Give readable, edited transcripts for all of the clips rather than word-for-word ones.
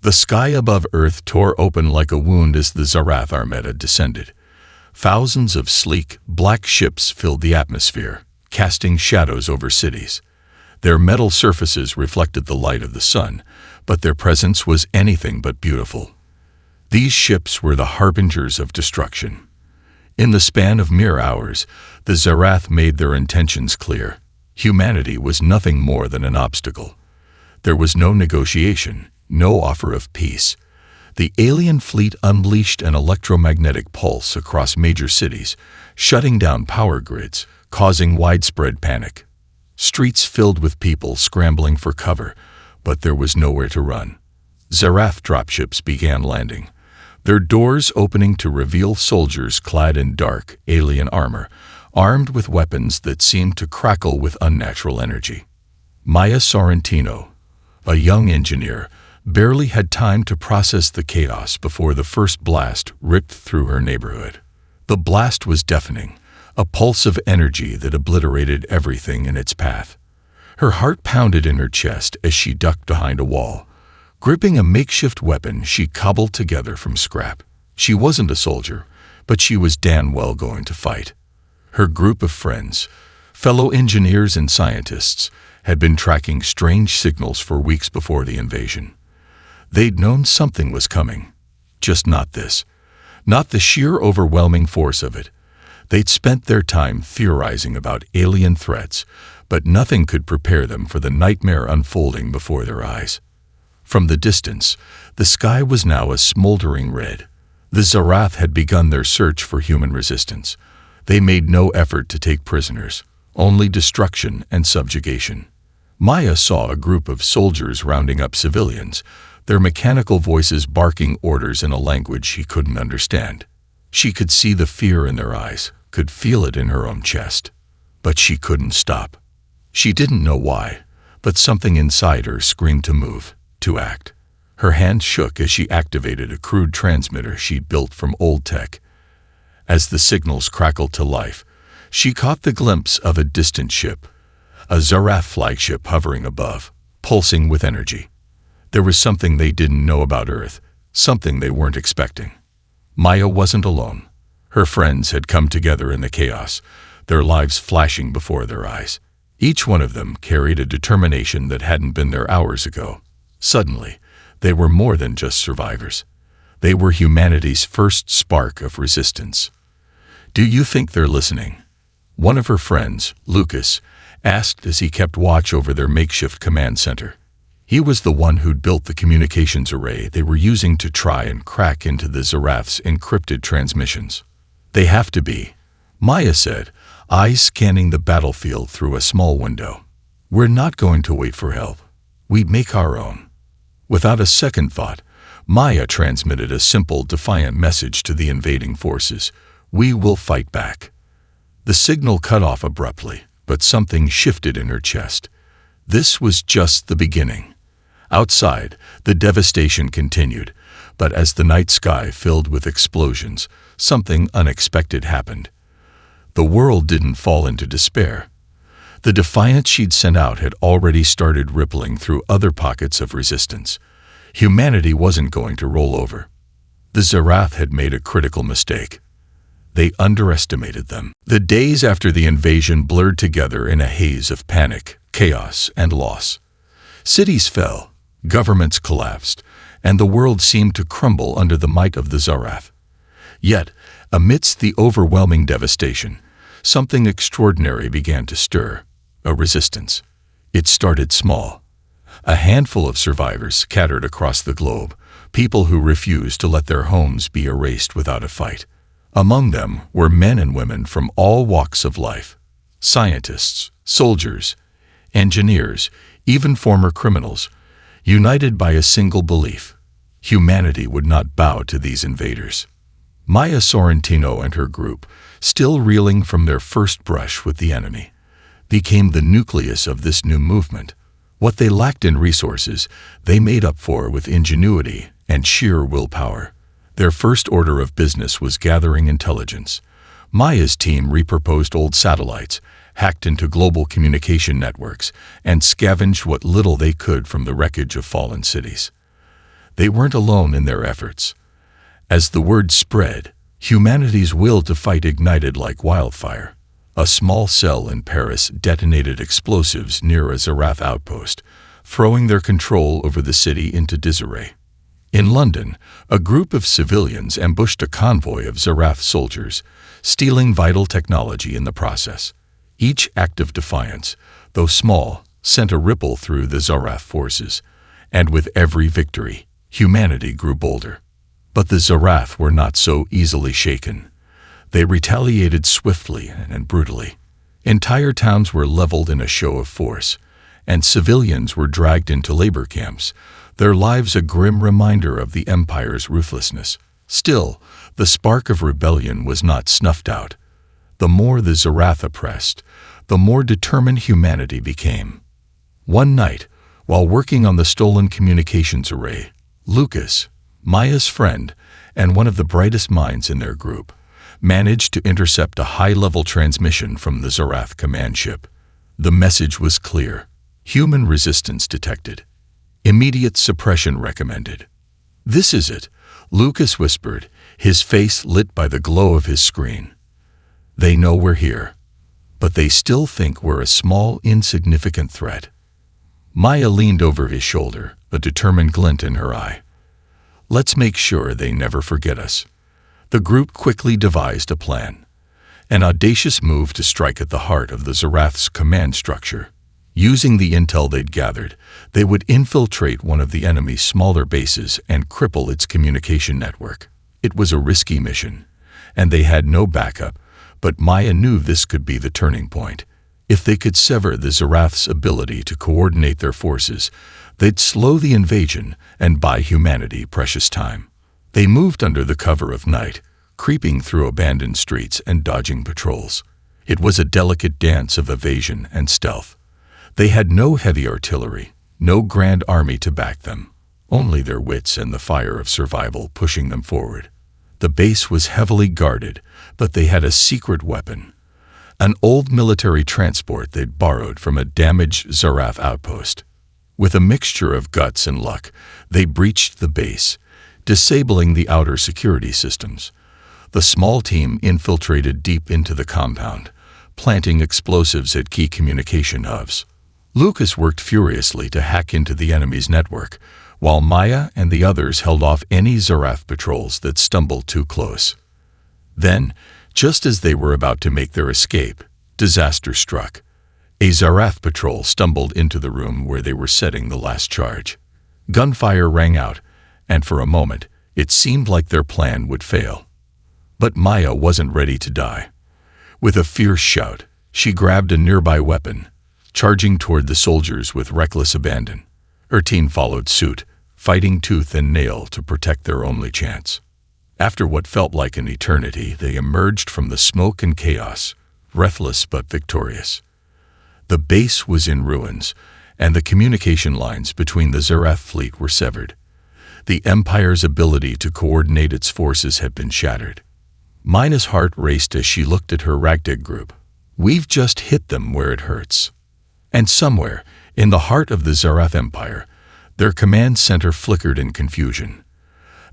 The sky above Earth tore open like a wound as the Zarath Armada descended. Thousands of sleek, black ships filled the atmosphere, casting shadows over cities. Their metal surfaces reflected the light of the sun, but their presence was anything but beautiful. These ships were the harbingers of destruction. In the span of mere hours, the Zarath made their intentions clear. Humanity was nothing more than an obstacle. There was no negotiation, no offer of peace. The alien fleet unleashed an electromagnetic pulse across major cities, shutting down power grids, causing widespread panic. Streets filled with people scrambling for cover, but there was nowhere to run. Zarath dropships began landing, their doors opening to reveal soldiers clad in dark, alien armor, armed with weapons that seemed to crackle with unnatural energy. Maya Sorrentino, a young engineer, barely had time to process the chaos before the first blast ripped through her neighborhood. The blast was deafening, a pulse of energy that obliterated everything in its path. Her heart pounded in her chest as she ducked behind a wall. Gripping a makeshift weapon she cobbled together from scrap. She wasn't a soldier, but she was damn well going to fight. Her group of friends, fellow engineers and scientists, had been tracking strange signals for weeks before the invasion. They'd known something was coming, just not this, not the sheer overwhelming force of it. They'd spent their time theorizing about alien threats, but nothing could prepare them for the nightmare unfolding before their eyes. From the distance, the sky was now a smoldering red. The Zarath had begun their search for human resistance. They made no effort to take prisoners, only destruction and subjugation. Maya saw a group of soldiers rounding up civilians, their mechanical voices barking orders in a language she couldn't understand. She could see the fear in their eyes, could feel it in her own chest. But she couldn't stop. She didn't know why, but something inside her screamed to move, to act. Her hand shook as she activated a crude transmitter she'd built from old tech. As the signals crackled to life, she caught the glimpse of a distant ship, a Zarath flagship hovering above, pulsing with energy. There was something they didn't know about Earth, something they weren't expecting. Maya wasn't alone. Her friends had come together in the chaos, their lives flashing before their eyes. Each one of them carried a determination that hadn't been there hours ago. Suddenly, they were more than just survivors. They were humanity's first spark of resistance. "Do you think they're listening?" one of her friends, Lucas, asked as he kept watch over their makeshift command center. He was the one who'd built the communications array they were using to try and crack into the Zarath's encrypted transmissions. "They have to be," Maya said, eyes scanning the battlefield through a small window. "We're not going to wait for help. We make our own." Without a second thought, Maya transmitted a simple, defiant message to the invading forces. "We will fight back." The signal cut off abruptly, but something shifted in her chest. This was just the beginning. Outside, the devastation continued, but as the night sky filled with explosions, something unexpected happened. The world didn't fall into despair. The defiance she'd sent out had already started rippling through other pockets of resistance. Humanity wasn't going to roll over. The Zarath had made a critical mistake. They underestimated them. The days after the invasion blurred together in a haze of panic, chaos, and loss. Cities fell, governments collapsed, and the world seemed to crumble under the might of the Zarath. Yet, amidst the overwhelming devastation, something extraordinary began to stir, a resistance. It started small. A handful of survivors scattered across the globe, people who refused to let their homes be erased without a fight. Among them were men and women from all walks of life. Scientists, soldiers, engineers, even former criminals, united by a single belief: humanity would not bow to these invaders. Maya Sorrentino and her group, still reeling from their first brush with the enemy, became the nucleus of this new movement. What they lacked in resources, they made up for with ingenuity and sheer willpower. Their first order of business was gathering intelligence. Maya's team repurposed old satellites, hacked into global communication networks, and scavenged what little they could from the wreckage of fallen cities. They weren't alone in their efforts. As the word spread, humanity's will to fight ignited like wildfire. A small cell in Paris detonated explosives near a Zarath outpost, throwing their control over the city into disarray. In London, a group of civilians ambushed a convoy of Zarath soldiers, stealing vital technology in the process. Each act of defiance, though small, sent a ripple through the Zarath forces, and with every victory, humanity grew bolder. But the Zarath were not so easily shaken. They retaliated swiftly and brutally. Entire towns were leveled in a show of force, and civilians were dragged into labor camps, their lives a grim reminder of the Empire's ruthlessness. Still, the spark of rebellion was not snuffed out. The more the Zarath oppressed, the more determined humanity became. One night, while working on the stolen communications array, Lucas, Maya's friend, and one of the brightest minds in their group, managed to intercept a high-level transmission from the Zarath command ship. The message was clear. Human resistance detected. Immediate suppression recommended. "This is it," Lucas whispered, his face lit by the glow of his screen. "They know we're here, but they still think we're a small, insignificant threat." Maya leaned over his shoulder, a determined glint in her eye. "Let's make sure they never forget us." The group quickly devised a plan, an audacious move to strike at the heart of the Zarath's command structure. Using the intel they'd gathered, they would infiltrate one of the enemy's smaller bases and cripple its communication network. It was a risky mission, and they had no backup, but Maya knew this could be the turning point. If they could sever the Zarath's ability to coordinate their forces, they'd slow the invasion and buy humanity precious time. They moved under the cover of night, creeping through abandoned streets and dodging patrols. It was a delicate dance of evasion and stealth. They had no heavy artillery, no grand army to back them, only their wits and the fire of survival pushing them forward. The base was heavily guarded, but they had a secret weapon, an old military transport they'd borrowed from a damaged Zarath outpost. With a mixture of guts and luck, they breached the base, disabling the outer security systems. The small team infiltrated deep into the compound, planting explosives at key communication hubs. Lucas worked furiously to hack into the enemy's network, while Maya and the others held off any Zarath patrols that stumbled too close. Then, just as they were about to make their escape, disaster struck. A Zarath patrol stumbled into the room where they were setting the last charge. Gunfire rang out, and for a moment, it seemed like their plan would fail. But Maya wasn't ready to die. With a fierce shout, she grabbed a nearby weapon, charging toward the soldiers with reckless abandon. Her team followed suit, fighting tooth and nail to protect their only chance. After what felt like an eternity, they emerged from the smoke and chaos, breathless but victorious. The base was in ruins, and the communication lines between the Zarath fleet were severed. The Empire's ability to coordinate its forces had been shattered. Maya's heart raced as she looked at her ragtag group. "We've just hit them where it hurts." And somewhere, in the heart of the Zarath Empire, their command center flickered in confusion.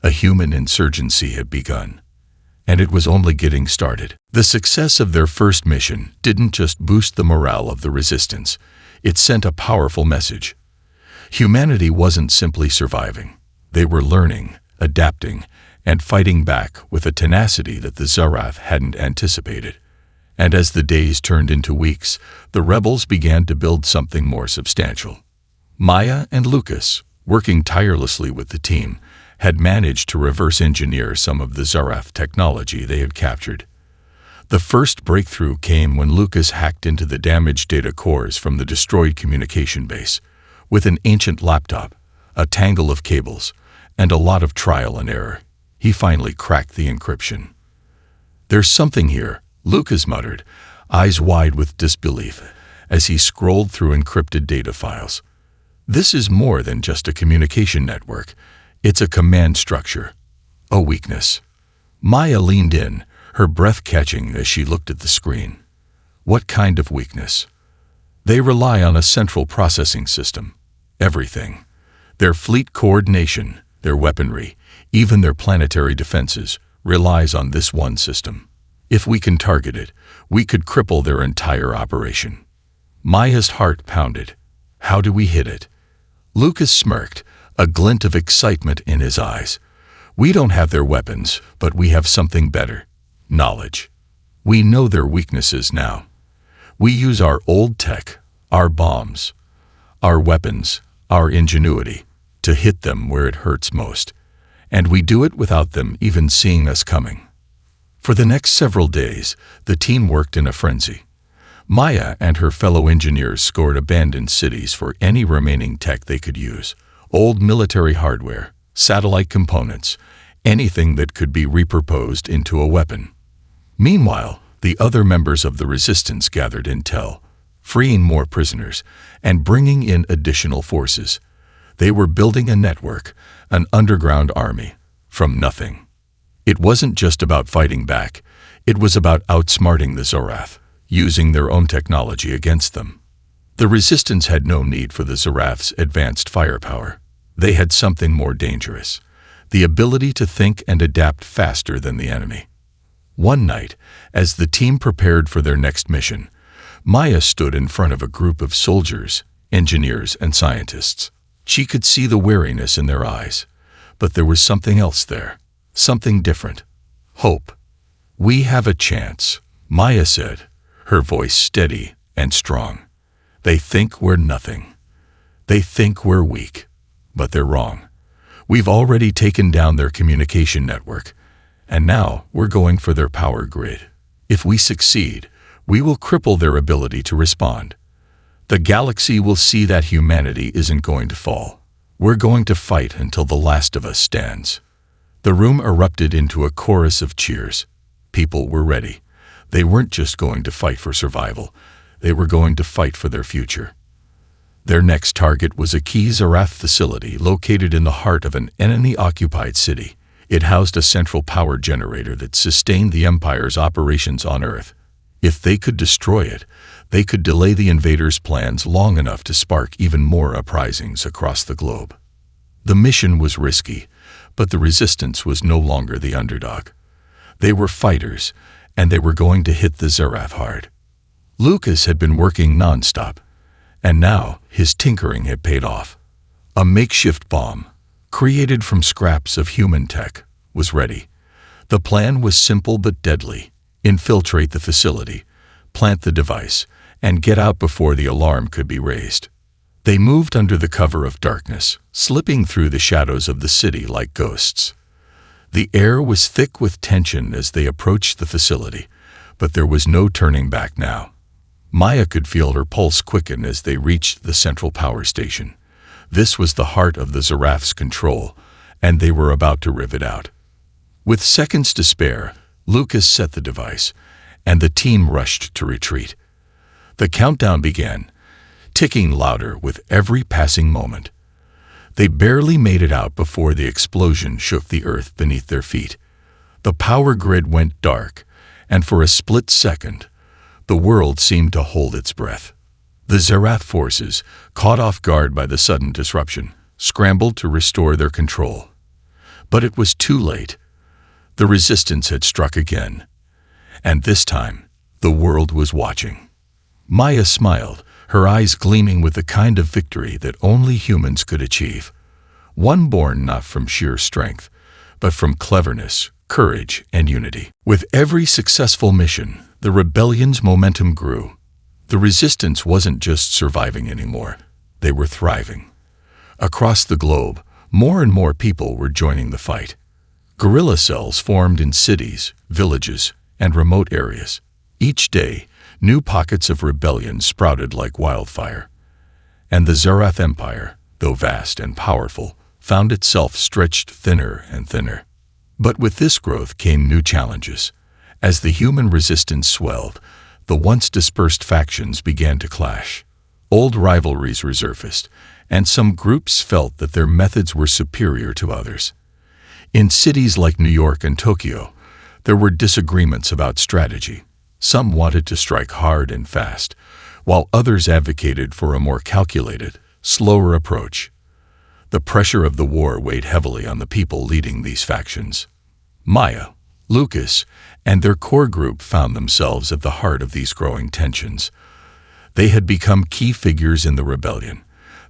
A human insurgency had begun, and it was only getting started. The success of their first mission didn't just boost the morale of the resistance, it sent a powerful message. Humanity wasn't simply surviving. They were learning, adapting, and fighting back with a tenacity that the Zarath hadn't anticipated. And as the days turned into weeks, the rebels began to build something more substantial. Maya and Lucas, working tirelessly with the team, had managed to reverse engineer some of the Zarath technology they had captured. The first breakthrough came when Lucas hacked into the damaged data cores from the destroyed communication base. With an ancient laptop, a tangle of cables, and a lot of trial and error, he finally cracked the encryption. "There's something here," Lucas muttered, eyes wide with disbelief, as he scrolled through encrypted data files. "This is more than just a communication network. It's a command structure. A weakness." Maya leaned in, her breath catching as she looked at the screen. "What kind of weakness?" "They rely on a central processing system. Everything. Their fleet coordination, Their weaponry, even their planetary defenses, relies on this one system. If we can target it, we could cripple their entire operation. Maya's heart pounded. How do we hit it? Lucas smirked, a glint of excitement in his eyes. We don't have their weapons, but we have something better. Knowledge. We know their weaknesses now. We use our old tech, our bombs, our weapons, our ingenuity, to hit them where it hurts most. And we do it without them even seeing us coming. For the next several days, the team worked in a frenzy. Maya and her fellow engineers scored abandoned cities for any remaining tech they could use. Old military hardware, satellite components, anything that could be repurposed into a weapon. Meanwhile, the other members of the resistance gathered intel, freeing more prisoners and bringing in additional forces. They were building a network, an underground army, from nothing. It wasn't just about fighting back. It was about outsmarting the Zorath, using their own technology against them. The resistance had no need for the Zorath's advanced firepower. They had something more dangerous, the ability to think and adapt faster than the enemy. One night, as the team prepared for their next mission, Maya stood in front of a group of soldiers, engineers, and scientists. She could see the weariness in their eyes, but there was something else there, something different. Hope. We have a chance, Maya said, her voice steady and strong. They think we're nothing. They think we're weak, but they're wrong. We've already taken down their communication network, and now we're going for their power grid. If we succeed, we will cripple their ability to respond. The galaxy will see that humanity isn't going to fall. We're going to fight until the last of us stands. The room erupted into a chorus of cheers. People were ready. They weren't just going to fight for survival. They were going to fight for their future. Their next target was a key Zorath facility located in the heart of an enemy-occupied city. It housed a central power generator that sustained the Empire's operations on Earth. If they could destroy it, they could delay the invaders' plans long enough to spark even more uprisings across the globe. The mission was risky, but the resistance was no longer the underdog. They were fighters, and they were going to hit the Zorath hard. Lucas had been working non-stop, and now his tinkering had paid off. A makeshift bomb, created from scraps of human tech, was ready. The plan was simple but deadly. Infiltrate the facility, plant the device, and get out before the alarm could be raised. They moved under the cover of darkness, slipping through the shadows of the city like ghosts. The air was thick with tension as they approached the facility, but there was no turning back now. Maya could feel her pulse quicken as they reached the central power station. This was the heart of the Zorath's control, and they were about to rip it out. With seconds to spare, Lucas set the device, and the team rushed to retreat. The countdown began, ticking louder with every passing moment. They barely made it out before the explosion shook the earth beneath their feet. The power grid went dark, and for a split second, the world seemed to hold its breath. The Zorath forces, caught off guard by the sudden disruption, scrambled to restore their control. But it was too late. The resistance had struck again, and this time, the world was watching. Maya smiled, her eyes gleaming with the kind of victory that only humans could achieve. One born not from sheer strength, but from cleverness, courage, and unity. With every successful mission, the rebellion's momentum grew. The resistance wasn't just surviving anymore, they were thriving. Across the globe, more and more people were joining the fight. Guerrilla cells formed in cities, villages, and remote areas. Each day, new pockets of rebellion sprouted like wildfire. And the Zorath Empire, though vast and powerful, found itself stretched thinner and thinner. But with this growth came new challenges. As the human resistance swelled, the once dispersed factions began to clash. Old rivalries resurfaced, and some groups felt that their methods were superior to others. In cities like New York and Tokyo, there were disagreements about strategy. Some wanted to strike hard and fast, while others advocated for a more calculated, slower approach. The pressure of the war weighed heavily on the people leading these factions. Maya, Lucas, and their core group found themselves at the heart of these growing tensions. They had become key figures in the rebellion,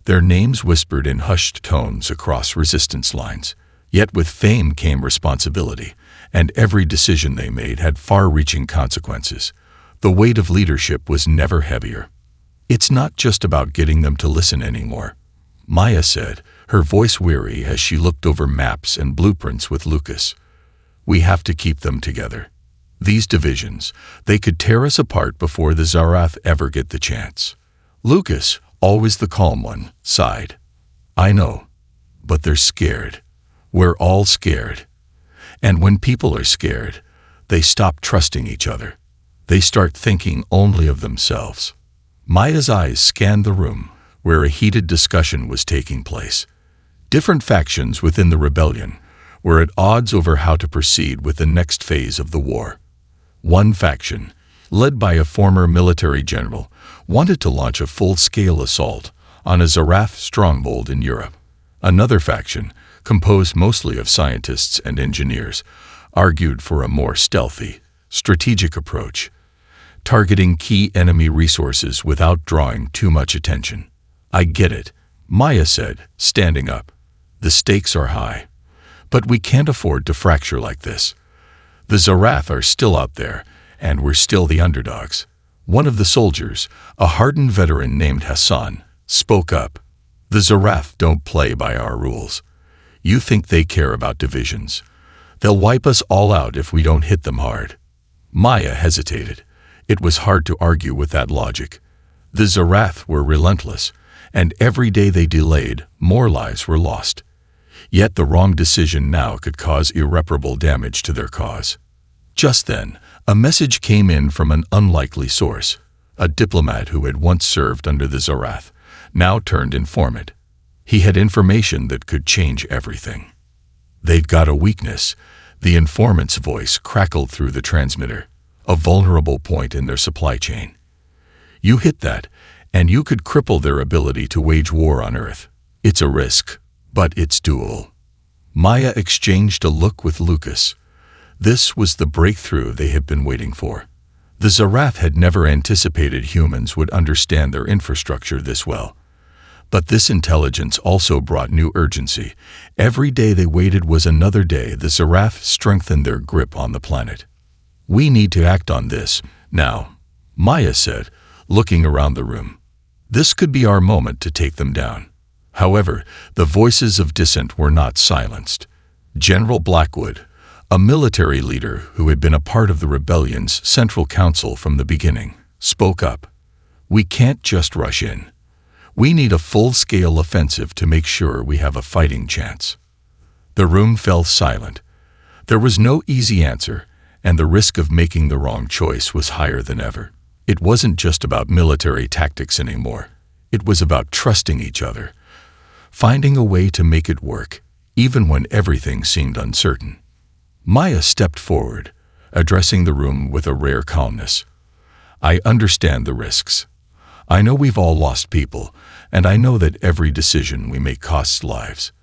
their names whispered in hushed tones across resistance lines. Yet with fame came responsibility, and every decision they made had far-reaching consequences. The weight of leadership was never heavier. "It's not just about getting them to listen anymore," Maya said, her voice weary as she looked over maps and blueprints with Lucas. "We have to keep them together. These divisions, they could tear us apart before the Zarath ever get the chance." Lucas, always the calm one, sighed. "I know, but they're scared. We're all scared. And when people are scared, they stop trusting each other. They start thinking only of themselves." Maya's eyes scanned the room, where a heated discussion was taking place. Different factions within the rebellion were at odds over how to proceed with the next phase of the war. One faction, led by a former military general, wanted to launch a full-scale assault on a Zarath stronghold in Europe. Another faction, composed mostly of scientists and engineers, argued for a more stealthy, strategic approach, targeting key enemy resources without drawing too much attention. "I get it," Maya said, standing up. "The stakes are high. But we can't afford to fracture like this. The Zarath are still out there, and we're still the underdogs." One of the soldiers, a hardened veteran named Hassan, spoke up. "The Zarath don't play by our rules. You think they care about divisions? They'll wipe us all out if we don't hit them hard." Maya hesitated. It was hard to argue with that logic. The Zarath were relentless, and every day they delayed, more lives were lost. Yet the wrong decision now could cause irreparable damage to their cause. Just then, a message came in from an unlikely source, a diplomat who had once served under the Zarath, now turned informant. He had information that could change everything. "They've got a weakness," the informant's voice crackled through the transmitter, "a vulnerable point in their supply chain. You hit that, and you could cripple their ability to wage war on Earth. It's a risk, but it's doable." Maya exchanged a look with Lucas. This was the breakthrough they had been waiting for. The Zarath had never anticipated humans would understand their infrastructure this well. But this intelligence also brought new urgency. Every day they waited was another day the Zarath strengthened their grip on the planet. "We need to act on this, now," Maya said, looking around the room. "This could be our moment to take them down." However, the voices of dissent were not silenced. General Blackwood, a military leader who had been a part of the rebellion's central council from the beginning, spoke up. "We can't just rush in. We need a full-scale offensive to make sure we have a fighting chance." The room fell silent. There was no easy answer, and the risk of making the wrong choice was higher than ever. It wasn't just about military tactics anymore. It was about trusting each other, finding a way to make it work, even when everything seemed uncertain. Maya stepped forward, addressing the room with a rare calmness. "I understand the risks. I know we've all lost people, and I know that every decision we make costs lives.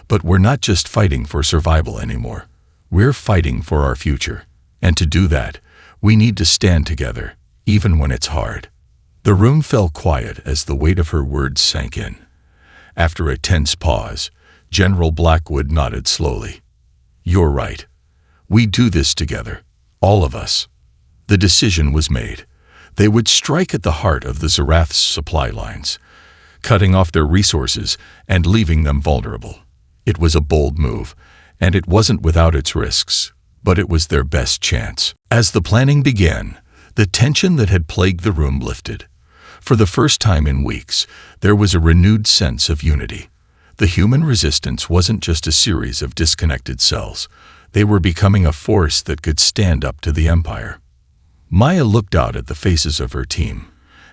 But we're not just fighting for survival anymore. We're fighting for our future. And to do that, we need to stand together, even when it's hard." The room fell quiet as the weight of her words sank in. After a tense pause, General Blackwood nodded slowly. "You're right. We do this together, all of us." The decision was made. They would strike at the heart of the Zarath's supply lines, cutting off their resources and leaving them vulnerable. It was a bold move, and it wasn't without its risks, but it was their best chance. As the planning began, the tension that had plagued the room lifted. For the first time in weeks, there was a renewed sense of unity. The human resistance wasn't just a series of disconnected cells. They were becoming a force that could stand up to the Empire. Maya looked out at the faces of her team,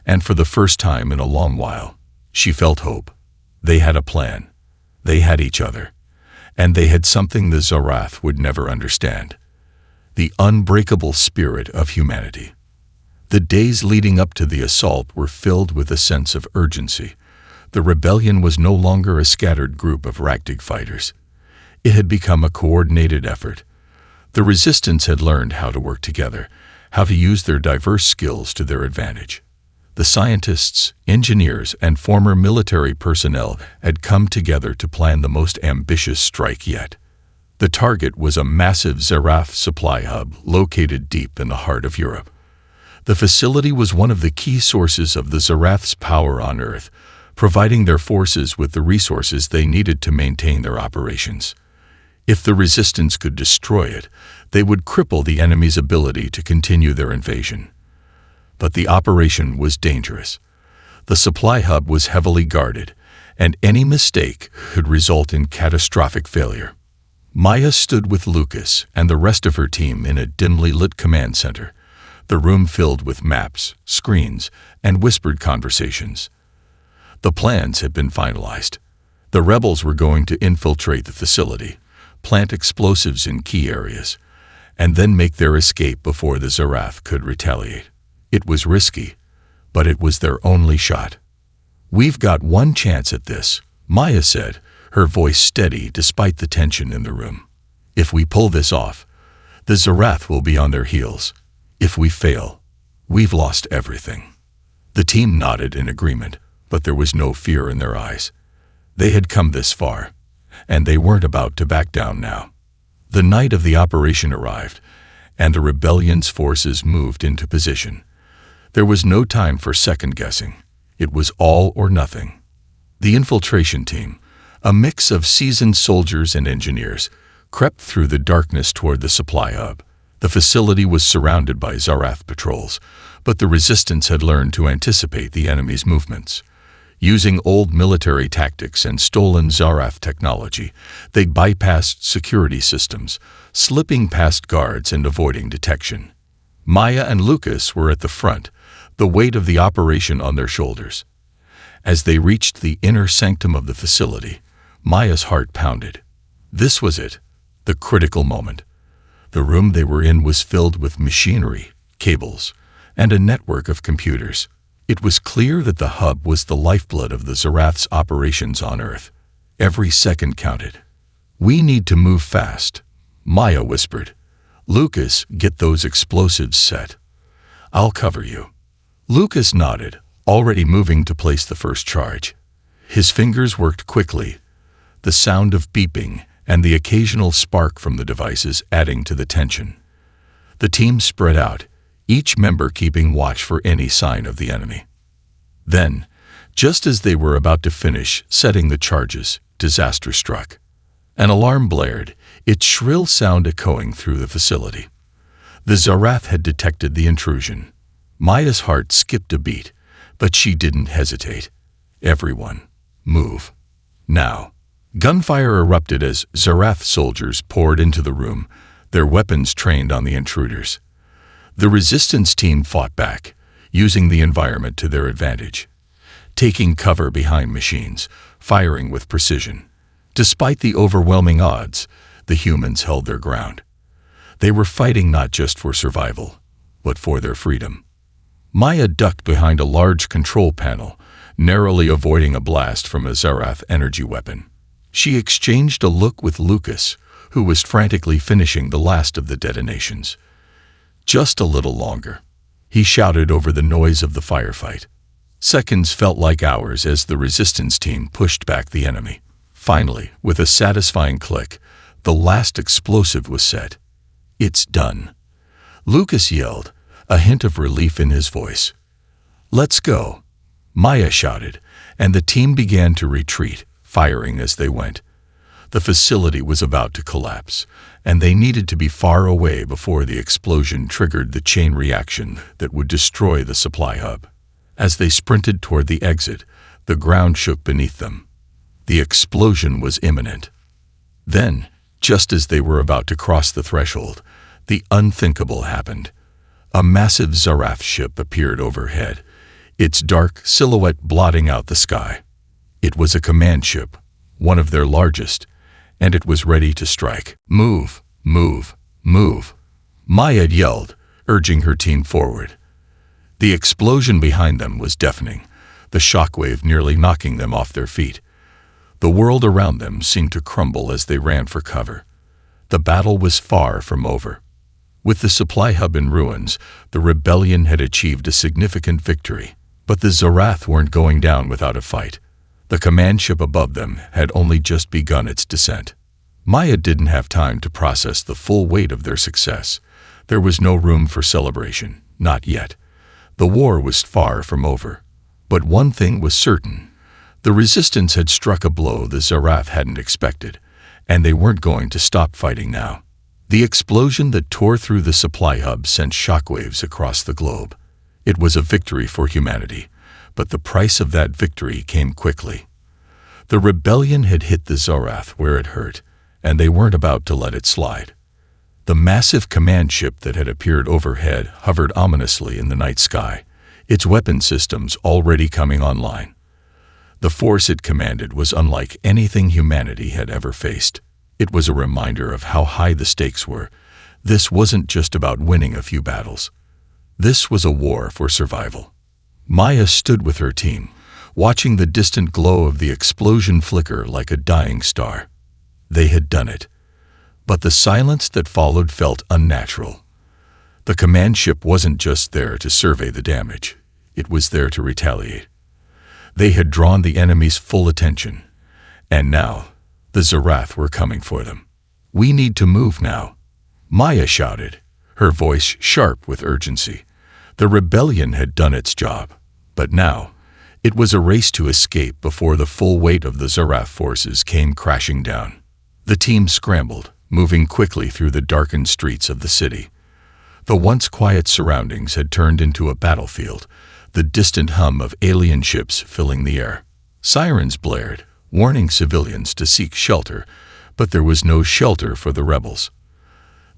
and for the first time in a long while, she felt hope. They had a plan. They had each other. And they had something the Zarath would never understand: the unbreakable spirit of humanity. The days leading up to the assault were filled with a sense of urgency. The rebellion was no longer a scattered group of Galactic fighters. It had become a coordinated effort. The resistance had learned how to work together, how to use their diverse skills to their advantage. The scientists, engineers, and former military personnel had come together to plan the most ambitious strike yet. The target was a massive Zarath supply hub located deep in the heart of Europe. The facility was one of the key sources of the Zarath's power on Earth, providing their forces with the resources they needed to maintain their operations. If the resistance could destroy it, they would cripple the enemy's ability to continue their invasion. But the operation was dangerous. The supply hub was heavily guarded, and any mistake could result in catastrophic failure. Maya stood with Lucas and the rest of her team in a dimly lit command center, the room filled with maps, screens, and whispered conversations. The plans had been finalized. The rebels were going to infiltrate the facility, plant explosives in key areas, and then make their escape before the Zarath could retaliate. It was risky, but it was their only shot. "We've got one chance at this," Maya said, her voice steady despite the tension in the room. "If we pull this off, the Zarath will be on their heels. If we fail, we've lost everything." The team nodded in agreement, but there was no fear in their eyes. They had come this far, and they weren't about to back down now. The night of the operation arrived, and the rebellion's forces moved into position. There was no time for second-guessing. It was all or nothing. The infiltration team, a mix of seasoned soldiers and engineers, crept through the darkness toward the supply hub. The facility was surrounded by Zarath patrols, but the resistance had learned to anticipate the enemy's movements. Using old military tactics and stolen Zarath technology, they bypassed security systems, slipping past guards and avoiding detection. Maya and Lucas were at the front, the weight of the operation on their shoulders. As they reached the inner sanctum of the facility, Maya's heart pounded. This was it, the critical moment. The room they were in was filled with machinery, cables, and a network of computers. It was clear that the hub was the lifeblood of the Zarath's operations on Earth. Every second counted. "We need to move fast," Maya whispered. "Lucas, get those explosives set. I'll cover you." Lucas nodded, already moving to place the first charge. His fingers worked quickly, the sound of beeping and the occasional spark from the devices adding to the tension. The team spread out, each member keeping watch for any sign of the enemy. Then, just as they were about to finish setting the charges, disaster struck. An alarm blared, its shrill sound echoing through the facility. The Zarath had detected the intrusion. Maya's heart skipped a beat, but she didn't hesitate. "Everyone, move. Now." Gunfire erupted as Zarath soldiers poured into the room, their weapons trained on the intruders. The resistance team fought back, using the environment to their advantage, taking cover behind machines, firing with precision. Despite the overwhelming odds, the humans held their ground. They were fighting not just for survival, but for their freedom. Maya ducked behind a large control panel, narrowly avoiding a blast from a Zarath energy weapon. She exchanged a look with Lucas, who was frantically finishing the last of the detonations. "Just a little longer," he shouted over the noise of the firefight. Seconds felt like hours as the resistance team pushed back the enemy. Finally, with a satisfying click, the last explosive was set. "It's done," Lucas yelled, a hint of relief in his voice. "Let's go," Maya shouted, and the team began to retreat, firing as they went. The facility was about to collapse, and they needed to be far away before the explosion triggered the chain reaction that would destroy the supply hub. As they sprinted toward the exit, the ground shook beneath them. The explosion was imminent. Then, just as they were about to cross the threshold, the unthinkable happened. A massive Zarath ship appeared overhead, its dark silhouette blotting out the sky. It was a command ship, one of their largest, and it was ready to strike. "Move, move, move," Maya yelled, urging her team forward. The explosion behind them was deafening. the shockwave nearly knocking them off their feet. The world around them seemed to crumble as they ran for cover. The battle was far from over. With the supply hub in ruins, the rebellion had achieved a significant victory, but the Zarath weren't going down without a fight. The command ship above them had only just begun its descent. Maya didn't have time to process the full weight of their success. There was no room for celebration, not yet. The war was far from over. But one thing was certain. The resistance had struck a blow the Zarath hadn't expected, and they weren't going to stop fighting now. The explosion that tore through the supply hub sent shockwaves across the globe. It was a victory for humanity, but the price of that victory came quickly. The rebellion had hit the Zarath where it hurt, and they weren't about to let it slide. The massive command ship that had appeared overhead hovered ominously in the night sky, its weapon systems already coming online. The force it commanded was unlike anything humanity had ever faced. It was a reminder of how high the stakes were. This wasn't just about winning a few battles. This was a war for survival. Maya stood with her team, watching the distant glow of the explosion flicker like a dying star. They had done it. But the silence that followed felt unnatural. The command ship wasn't just there to survey the damage. It was there to retaliate. They had drawn the enemy's full attention, and now the Zarath were coming for them. "We need to move now," Maya shouted, her voice sharp with urgency. The rebellion had done its job, but now it was a race to escape before the full weight of the Zarath forces came crashing down. The team scrambled, moving quickly through the darkened streets of the city. The once quiet surroundings had turned into a battlefield, the distant hum of alien ships filling the air. Sirens blared, warning civilians to seek shelter, but there was no shelter for the rebels.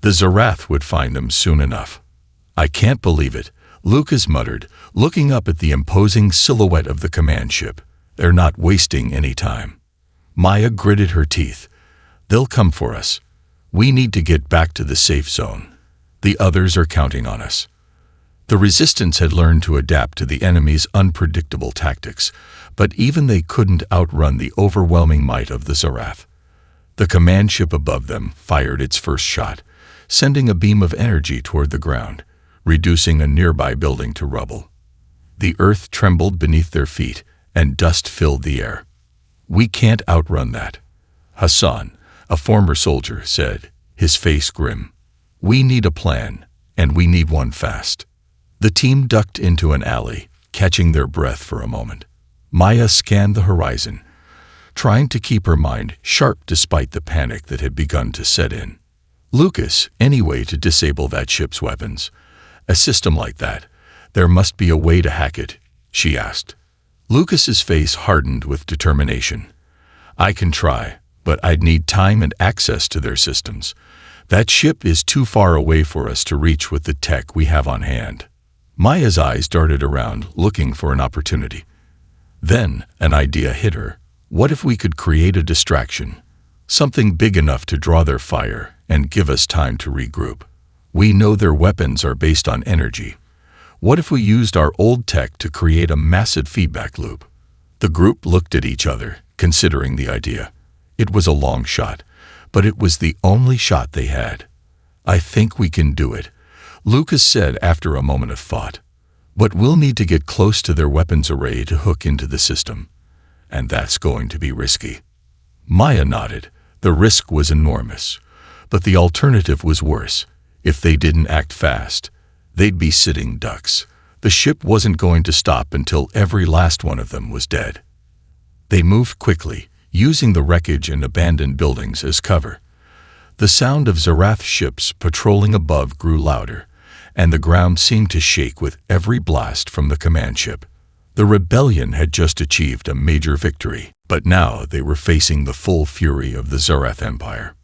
The Zarath would find them soon enough. "I can't believe it," Lucas muttered, looking up at the imposing silhouette of the command ship. "They're not wasting any time." Maya gritted her teeth. "They'll come for us. We need to get back to the safe zone. The others are counting on us." The resistance had learned to adapt to the enemy's unpredictable tactics, but even they couldn't outrun the overwhelming might of the Zarath. The command ship above them fired its first shot, sending a beam of energy toward the ground, reducing a nearby building to rubble. The earth trembled beneath their feet, and dust filled the air. "We can't outrun that," Hassan, a former soldier, said, his face grim. "We need a plan, and we need one fast." The team ducked into an alley, catching their breath for a moment. Maya scanned the horizon, trying to keep her mind sharp despite the panic that had begun to set in. "Lucas, any way to disable that ship's weapons? A system like that, there must be a way to hack it," she asked. Lucas's face hardened with determination. "I can try, but I'd need time and access to their systems. That ship is too far away for us to reach with the tech we have on hand." Maya's eyes darted around, looking for an opportunity. Then an idea hit her. What if we could create a distraction? Something big enough to draw their fire and give us time to regroup. We know their weapons are based on energy. What if we used our old tech to create a massive feedback loop? The group looked at each other, considering the idea. It was a long shot, but it was the only shot they had. "I think we can do it," Lucas said after a moment of thought. "But we'll need to get close to their weapons array to hook into the system. And that's going to be risky." Maya nodded. The risk was enormous. But the alternative was worse. If they didn't act fast, they'd be sitting ducks. The ship wasn't going to stop until every last one of them was dead. They moved quickly, using the wreckage and abandoned buildings as cover. The sound of Zarath ships patrolling above grew louder, and the ground seemed to shake with every blast from the command ship. The rebellion had just achieved a major victory, but now they were facing the full fury of the Zarath Empire.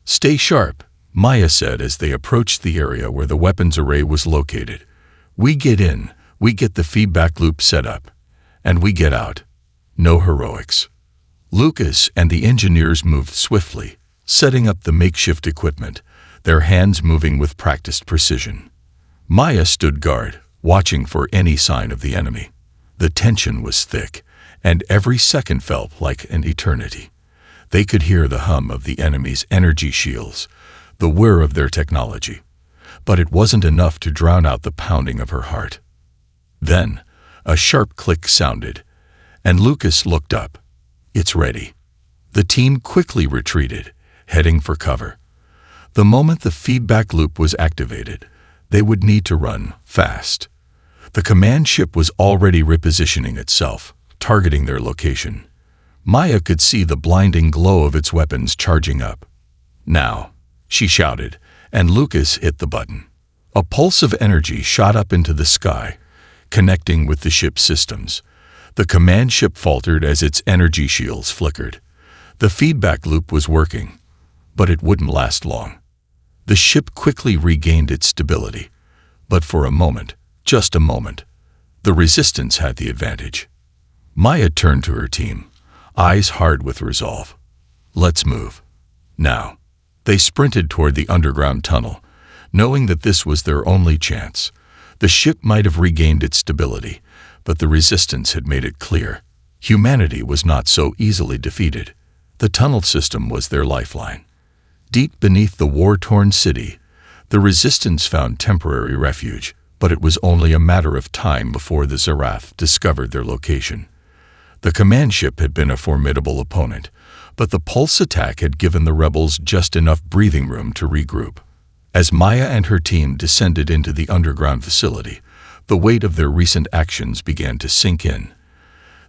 "Stay sharp," Maya said as they approached the area where the weapons array was located. "We get in, we get the feedback loop set up, and we get out. No heroics." Lucas and the engineers moved swiftly, setting up the makeshift equipment, their hands moving with practiced precision. Maya stood guard, watching for any sign of the enemy. The tension was thick, and every second felt like an eternity. They could hear the hum of the enemy's energy shields, the whir of their technology. But it wasn't enough to drown out the pounding of her heart. Then, a sharp click sounded, and Lucas looked up. "It's ready." The team quickly retreated, heading for cover. The moment the feedback loop was activated, they would need to run fast. The command ship was already repositioning itself, targeting their location. Maya could see the blinding glow of its weapons charging up. "Now," she shouted, and Lucas hit the button. A pulse of energy shot up into the sky, connecting with the ship's systems. The command ship faltered as its energy shields flickered. The feedback loop was working, but it wouldn't last long. The ship quickly regained its stability, but for a moment, just a moment, the resistance had the advantage. Maya turned to her team, eyes hard with resolve. "Let's move. Now." They sprinted toward the underground tunnel, knowing that this was their only chance. The ship might have regained its stability, but the resistance had made it clear. Humanity was not so easily defeated. The tunnel system was their lifeline. Deep beneath the war-torn city, the resistance found temporary refuge, but it was only a matter of time before the Zarath discovered their location. The command ship had been a formidable opponent, but the pulse attack had given the rebels just enough breathing room to regroup. As Maya and her team descended into the underground facility, the weight of their recent actions began to sink in.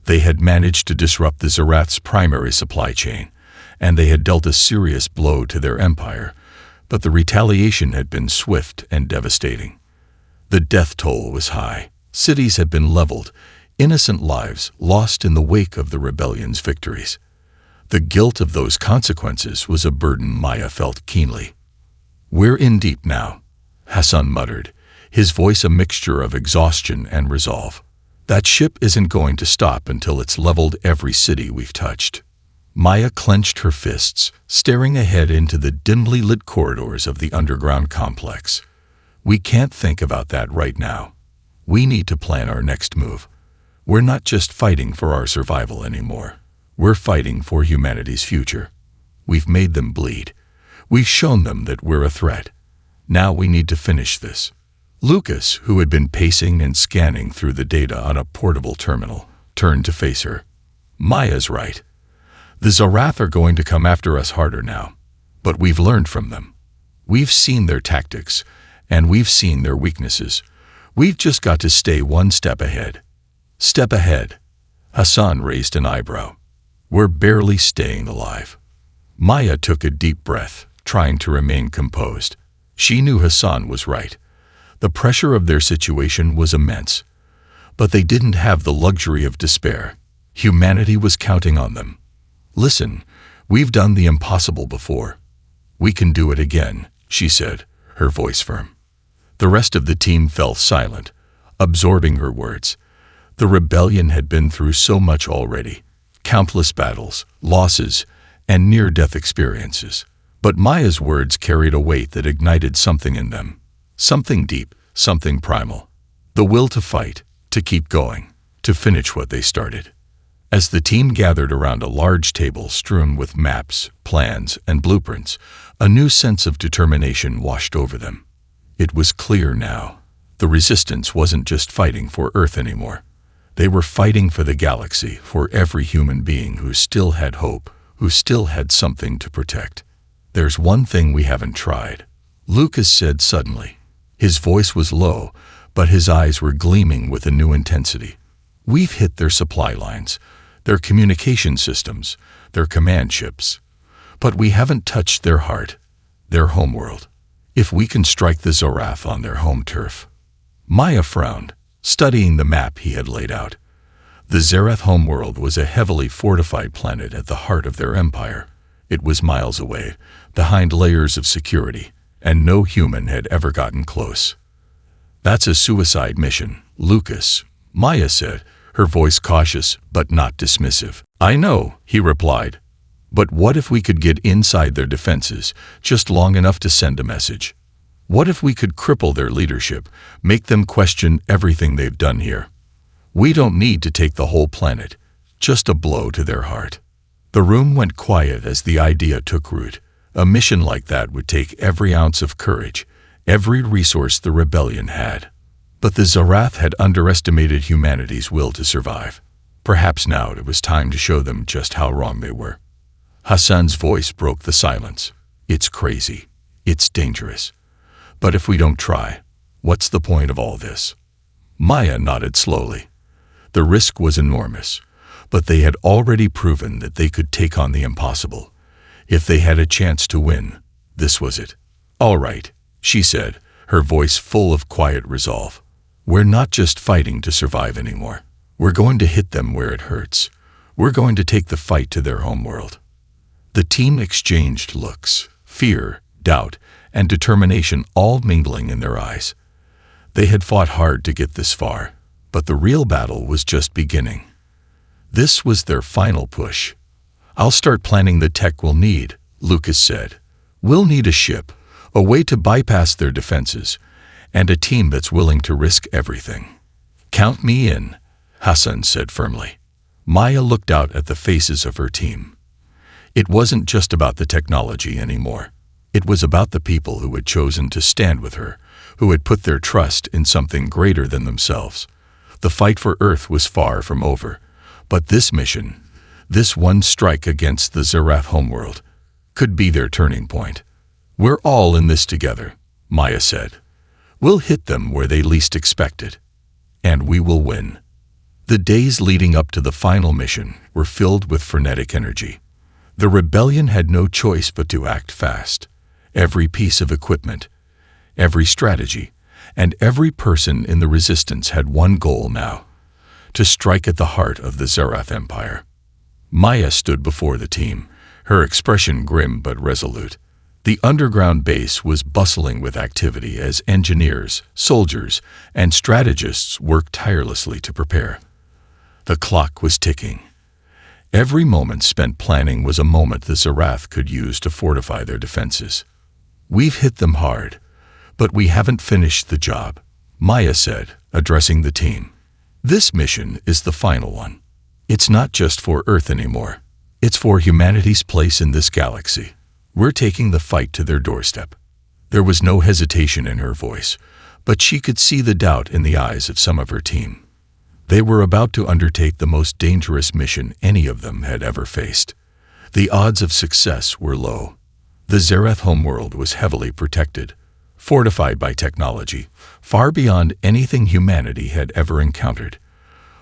They had managed to disrupt the Zarath's primary supply chain, and they had dealt a serious blow to their empire, but the retaliation had been swift and devastating. The death toll was high. Cities had been leveled, innocent lives lost in the wake of the rebellion's victories. The guilt of those consequences was a burden Maya felt keenly. "We're in deep now," Hassan muttered, his voice a mixture of exhaustion and resolve. "That ship isn't going to stop until it's leveled every city we've touched." Maya clenched her fists, staring ahead into the dimly lit corridors of the underground complex. "We can't think about that right now. We need to plan our next move. We're not just fighting for our survival anymore. We're fighting for humanity's future. We've made them bleed. We've shown them that we're a threat. Now we need to finish this." Lucas, who had been pacing and scanning through the data on a portable terminal, turned to face her. "Maya's right. The Zarath are going to come after us harder now, but we've learned from them. We've seen their tactics, and we've seen their weaknesses. We've just got to stay one step ahead." "Step ahead?" Hassan raised an eyebrow. "We're barely staying alive." Maya took a deep breath, trying to remain composed. She knew Hassan was right. The pressure of their situation was immense, but they didn't have the luxury of despair. Humanity was counting on them. "Listen, we've done the impossible before. We can do it again," she said, her voice firm. The rest of the team fell silent, absorbing her words. The rebellion had been through so much already, countless battles, losses, and near-death experiences. But Maya's words carried a weight that ignited something in them. Something deep, something primal. The will to fight, to keep going, to finish what they started. As the team gathered around a large table strewn with maps, plans, and blueprints, a new sense of determination washed over them. It was clear now. The resistance wasn't just fighting for Earth anymore. They were fighting for the galaxy, for every human being who still had hope, who still had something to protect. "There's one thing we haven't tried," Lucas said suddenly. His voice was low, but his eyes were gleaming with a new intensity. "We've hit their supply lines, their communication systems, their command ships. But we haven't touched their heart, their homeworld. If we can strike the Zarath on their home turf." Maya frowned, studying the map he had laid out. The Zarath homeworld was a heavily fortified planet at the heart of their empire. It was miles away, behind layers of security, and no human had ever gotten close. "That's a suicide mission, Lucas," Maya said, her voice cautious but not dismissive. "I know," he replied. "But what if we could get inside their defenses, just long enough to send a message? What if we could cripple their leadership, make them question everything they've done here? We don't need to take the whole planet, just a blow to their heart. The room went quiet as the idea took root. A mission like that would take every ounce of courage, every resource the rebellion had. But the Zarath had underestimated humanity's will to survive. Perhaps now it was time to show them just how wrong they were. Hassan's voice broke the silence. It's crazy. It's dangerous. But if we don't try, what's the point of all this? Maya nodded slowly. The risk was enormous, but they had already proven that they could take on the impossible. If they had a chance to win, this was it. All right, she said, her voice full of quiet resolve. We're not just fighting to survive anymore. We're going to hit them where it hurts. We're going to take the fight to their homeworld. The team exchanged looks, fear, doubt, and determination all mingling in their eyes. They had fought hard to get this far, but the real battle was just beginning. This was their final push. I'll start planning the tech we'll need, Lucas said. We'll need a ship, a way to bypass their defenses, and a team that's willing to risk everything. Count me in, Hassan said firmly. Maya looked out at the faces of her team. It wasn't just about the technology anymore. It was about the people who had chosen to stand with her, who had put their trust in something greater than themselves. The fight for Earth was far from over, but this mission, this one strike against the Zarath homeworld, could be their turning point. We're all in this together, Maya said. We'll hit them where they least expect it, and we will win. The days leading up to the final mission were filled with frenetic energy. The rebellion had no choice but to act fast. Every piece of equipment, every strategy, and every person in the resistance had one goal now: to strike at the heart of the Zarath Empire. Maya stood before the team, her expression grim but resolute. The underground base was bustling with activity as engineers, soldiers, and strategists worked tirelessly to prepare. The clock was ticking. Every moment spent planning was a moment the Zarath could use to fortify their defenses. We've hit them hard, but we haven't finished the job, Maya said, addressing the team. This mission is the final one. It's not just for Earth anymore. It's for humanity's place in this galaxy. We're taking the fight to their doorstep. There was no hesitation in her voice, but she could see the doubt in the eyes of some of her team. They were about to undertake the most dangerous mission any of them had ever faced. The odds of success were low. The Zarath homeworld was heavily protected, fortified by technology, far beyond anything humanity had ever encountered.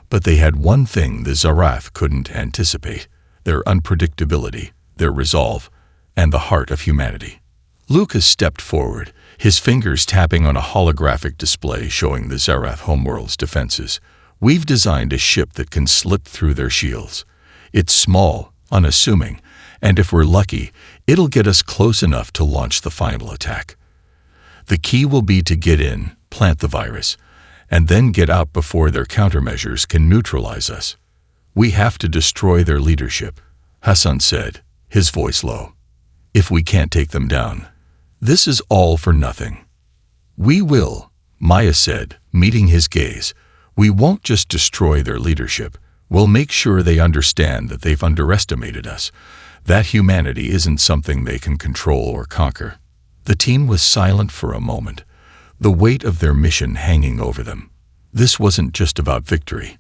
But they had one thing the Zarath couldn't anticipate: their unpredictability, their resolve, and the heart of humanity. Lucas stepped forward, his fingers tapping on a holographic display showing the Zarath homeworld's defenses. We've designed a ship that can slip through their shields. It's small, unassuming, and if we're lucky, it'll get us close enough to launch the final attack. The key will be to get in, plant the virus, and then get out before their countermeasures can neutralize us. We have to destroy their leadership, Hassan said, his voice low. If we can't take them down, this is all for nothing. We will, Maya said, meeting his gaze. We won't just destroy their leadership. We'll make sure they understand that they've underestimated us, that humanity isn't something they can control or conquer. The team was silent for a moment, the weight of their mission hanging over them. This wasn't just about victory.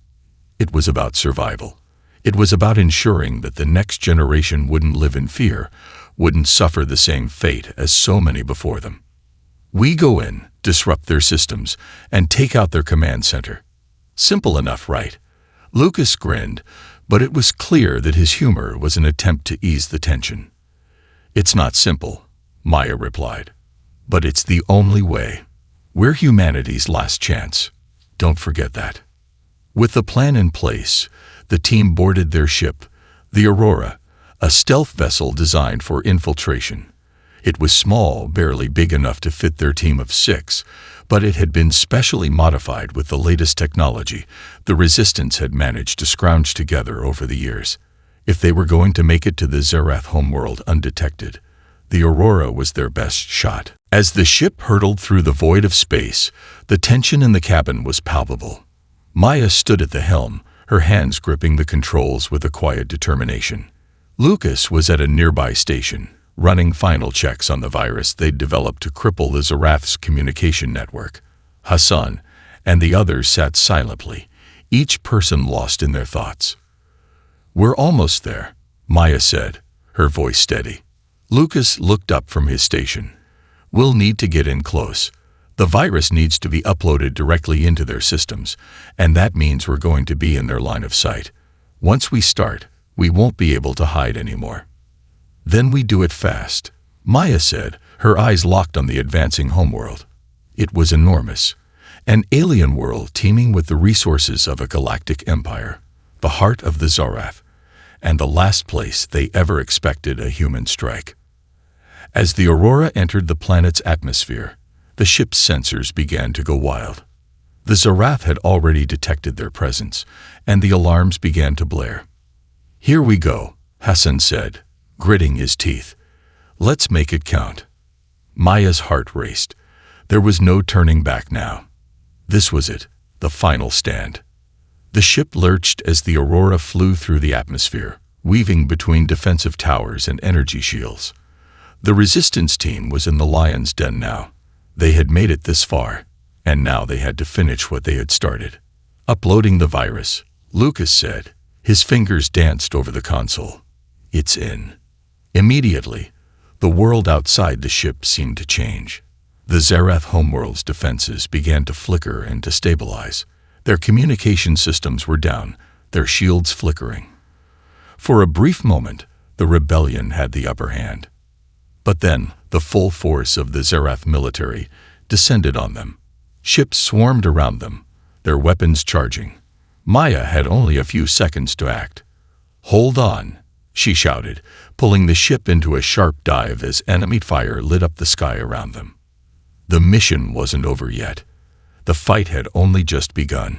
It was about survival. It was about ensuring that the next generation wouldn't live in fear, wouldn't suffer the same fate as so many before them. We go in, disrupt their systems, and take out their command center. Simple enough, right? Lucas grinned, but it was clear that his humor was an attempt to ease the tension. It's not simple, Maya replied, but it's the only way. We're humanity's last chance. Don't forget that. With the plan in place, the team boarded their ship, the Aurora, a stealth vessel designed for infiltration. It was small, barely big enough to fit their team of 6, but it had been specially modified with the latest technology the Resistance had managed to scrounge together over the years. If they were going to make it to the Zarath homeworld undetected, the Aurora was their best shot. As the ship hurtled through the void of space, the tension in the cabin was palpable. Maya stood at the helm, her hands gripping the controls with a quiet determination. Lucas was at a nearby station, running final checks on the virus they'd developed to cripple the Zarath's communication network. Hassan and the others sat silently, each person lost in their thoughts. "We're almost there," Maya said, her voice steady. Lucas looked up from his station. "We'll need to get in close. The virus needs to be uploaded directly into their systems, and that means we're going to be in their line of sight. Once we start, we won't be able to hide anymore." "Then we do it fast," Maya said, her eyes locked on the advancing homeworld. It was enormous, an alien world teeming with the resources of a galactic empire, the heart of the Zarath, and the last place they ever expected a human strike. As the Aurora entered the planet's atmosphere, the ship's sensors began to go wild. The Zarath had already detected their presence, and the alarms began to blare. "Here we go," Hassan said, gritting his teeth. "Let's make it count." Maya's heart raced. There was no turning back now. This was it, the final stand. The ship lurched as the Aurora flew through the atmosphere, weaving between defensive towers and energy shields. The resistance team was in the lion's den now. They had made it this far, and now they had to finish what they had started. "Uploading the virus," Lucas said. His fingers danced over the console. "It's in." Immediately, the world outside the ship seemed to change. The Zarath homeworld's defenses began to flicker and to stabilize. Their communication systems were down, their shields flickering. For a brief moment, the rebellion had the upper hand. But then, the full force of the Zarath military descended on them. Ships swarmed around them, their weapons charging. Maya had only a few seconds to act. "Hold on," she shouted, pulling the ship into a sharp dive as enemy fire lit up the sky around them. The mission wasn't over yet. The fight had only just begun.